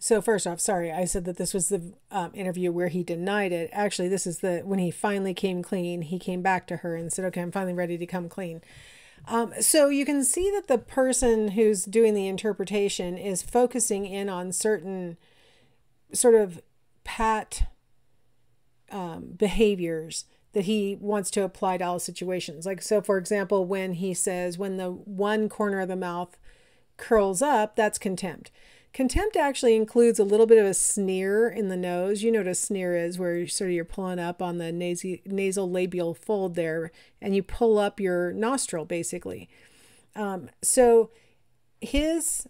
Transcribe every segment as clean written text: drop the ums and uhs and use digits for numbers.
So first off, sorry, I said that this was the interview where he denied it. Actually, this is the when he finally came clean. He came back to her and said, "Okay, I'm finally ready to come clean." So you can see that the person who's doing the interpretation is focusing in on certain sort of pat behaviors that he wants to apply to all situations. Like, so for example, when he says, when the one corner of the mouth curls up, that's contempt. Contempt actually includes a little bit of a sneer in the nose. You know what a sneer is, where you're pulling up on the nasal labial fold there, and you pull up your nostril, basically. So his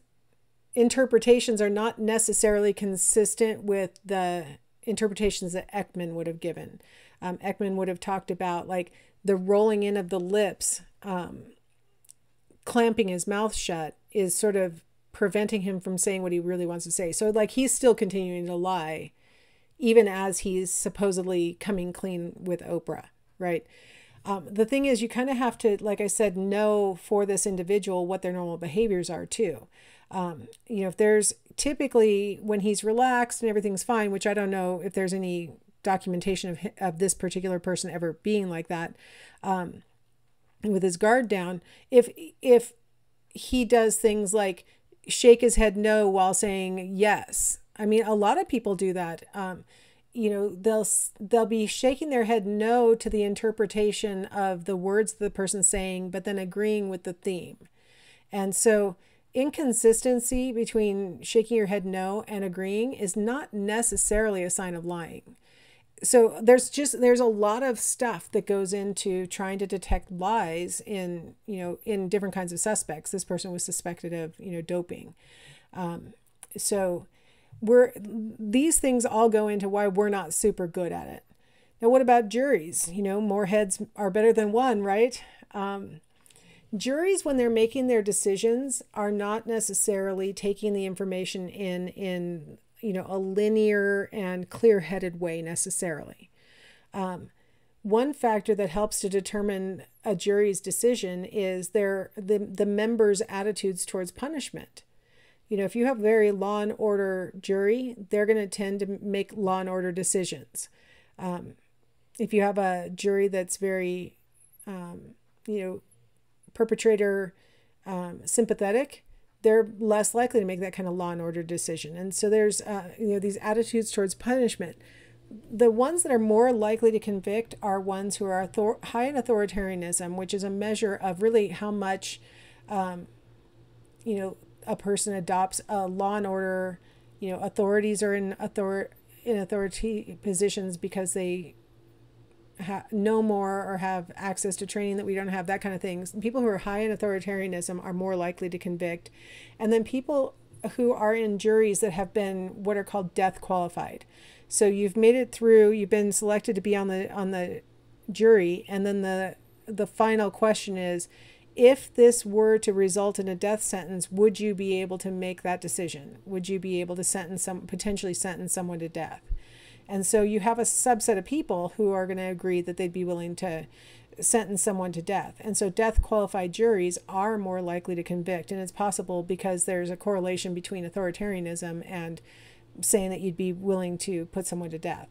interpretations are not necessarily consistent with the interpretations that Ekman would have given. Ekman would have talked about like the rolling in of the lips, clamping his mouth shut is sort of preventing him from saying what he really wants to say. So like he's still continuing to lie, even as he's supposedly coming clean with Oprah, right? The thing is, you kind of have to, like I said, know for this individual what their normal behaviors are too. If there's typically when he's relaxed and everything's fine, which I don't know if there's any documentation of this particular person ever being like that, with his guard down, if he does things like shake his head no while saying yes. I mean, a lot of people do that. They'll be shaking their head no to the interpretation of the words the person's saying, but then agreeing with the theme. And so inconsistency between shaking your head no and agreeing is not necessarily a sign of lying. So there's a lot of stuff that goes into trying to detect lies in different kinds of suspects. This person was suspected of, doping. So these things all go into why we're not super good at it. Now, what about juries? More heads are better than one, right? Juries, when they're making their decisions, are not necessarily taking the information in a linear and clear-headed way necessarily. One factor that helps to determine a jury's decision is the members' attitudes towards punishment. If you have a very law and order jury, they're going to tend to make law and order decisions. If you have a jury that's very, perpetrator sympathetic, they're less likely to make that kind of law and order decision. And so there's, these attitudes towards punishment. The ones that are more likely to convict are ones who are high in authoritarianism, which is a measure of really how much, a person adopts a law and order. Authorities are in authority positions because they know more or have access to training that we don't have, that kind of things. People who are high in authoritarianism are more likely to convict. And then people who are in juries that have been what are called death qualified. So you've made it through, you've been selected to be on the jury, and then the final question is, if this were to result in a death sentence, would you be able to make that decision? Would you be able to potentially sentence someone to death? And so you have a subset of people who are going to agree that they'd be willing to sentence someone to death. And so death qualified juries are more likely to convict. And it's possible because there's a correlation between authoritarianism and saying that you'd be willing to put someone to death.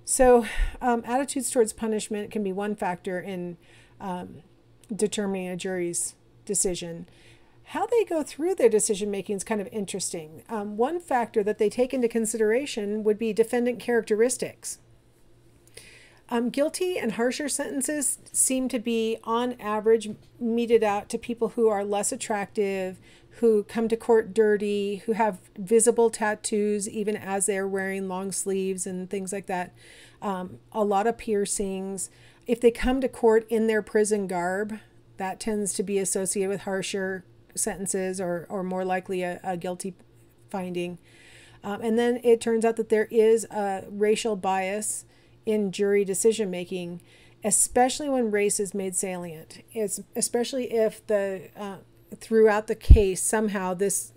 So attitudes towards punishment can be one factor in determining a jury's decision. How they go through their decision making is kind of interesting. One factor that they take into consideration would be defendant characteristics. Guilty and harsher sentences seem to be, on average, meted out to people who are less attractive, who come to court dirty, who have visible tattoos even as they're wearing long sleeves and things like that. A lot of piercings. If they come to court in their prison garb, that tends to be associated with harsher sentences or more likely a guilty finding. And then it turns out that there is a racial bias in jury decision making, especially when race is made salient. Especially if throughout the case somehow this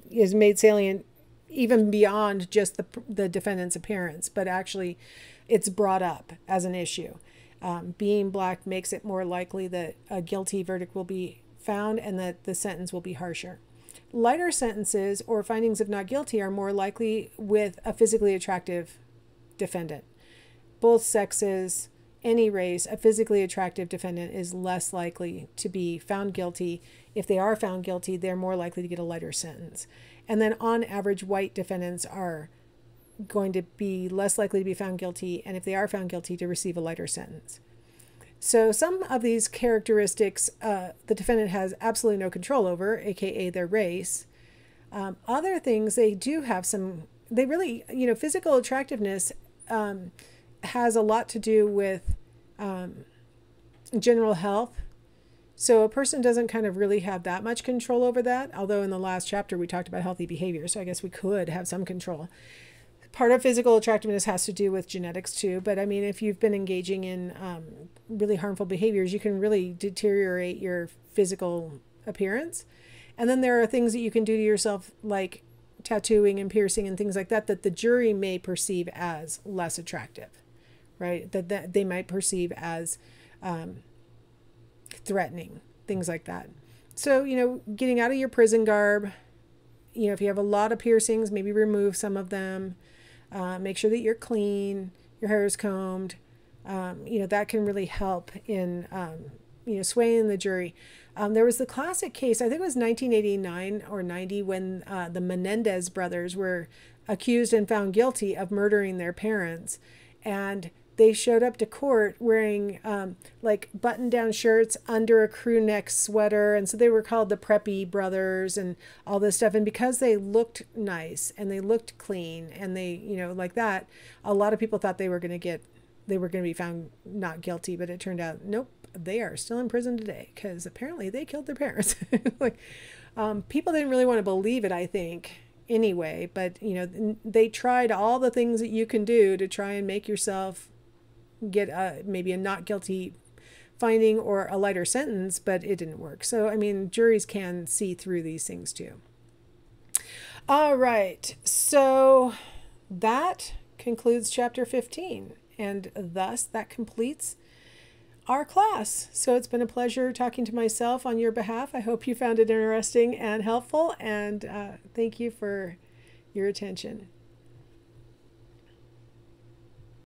is made salient even beyond just the defendant's appearance, but actually it's brought up as an issue. Being black makes it more likely that a guilty verdict will be found and that the sentence will be harsher. Lighter sentences or findings of not guilty are more likely with a physically attractive defendant. Both sexes, any race, a physically attractive defendant is less likely to be found guilty. If they are found guilty, they're more likely to get a lighter sentence. And then on average, white defendants are going to be less likely to be found guilty, and if they are found guilty, to receive a lighter sentence. So some of these characteristics the defendant has absolutely no control over, aka their race. Other things they do have some, they really, physical attractiveness has a lot to do with general health. So a person doesn't kind of really have that much control over that, although in the last chapter we talked about healthy behavior, so I guess we could have some control. Part of physical attractiveness has to do with genetics too, but I mean, if you've been engaging in really harmful behaviors, you can really deteriorate your physical appearance. And then there are things that you can do to yourself, like tattooing and piercing and things like that, that the jury may perceive as less attractive, right? That they might perceive as threatening, things like that. So, getting out of your prison garb, if you have a lot of piercings, maybe remove some of them. Make sure that you're clean, your hair is combed. That can really help in, swaying the jury. There was the classic case, I think it was 1989 or 90, when the Menendez brothers were accused and found guilty of murdering their parents. And they showed up to court wearing like button-down shirts under a crew neck sweater. And so they were called the Preppy Brothers and all this stuff. And because they looked nice and they looked clean and they, like that, a lot of people thought they were going to be found not guilty. But it turned out, nope, they are still in prison today because apparently they killed their parents. People didn't really want to believe it, I think, anyway. But, they tried all the things that you can do to try and make yourself get maybe a not guilty finding or a lighter sentence, but it didn't work. So, I mean, juries can see through these things too. All right. So that concludes chapter 15, and thus that completes our class. So it's been a pleasure talking to myself on your behalf. I hope you found it interesting and helpful, and thank you for your attention.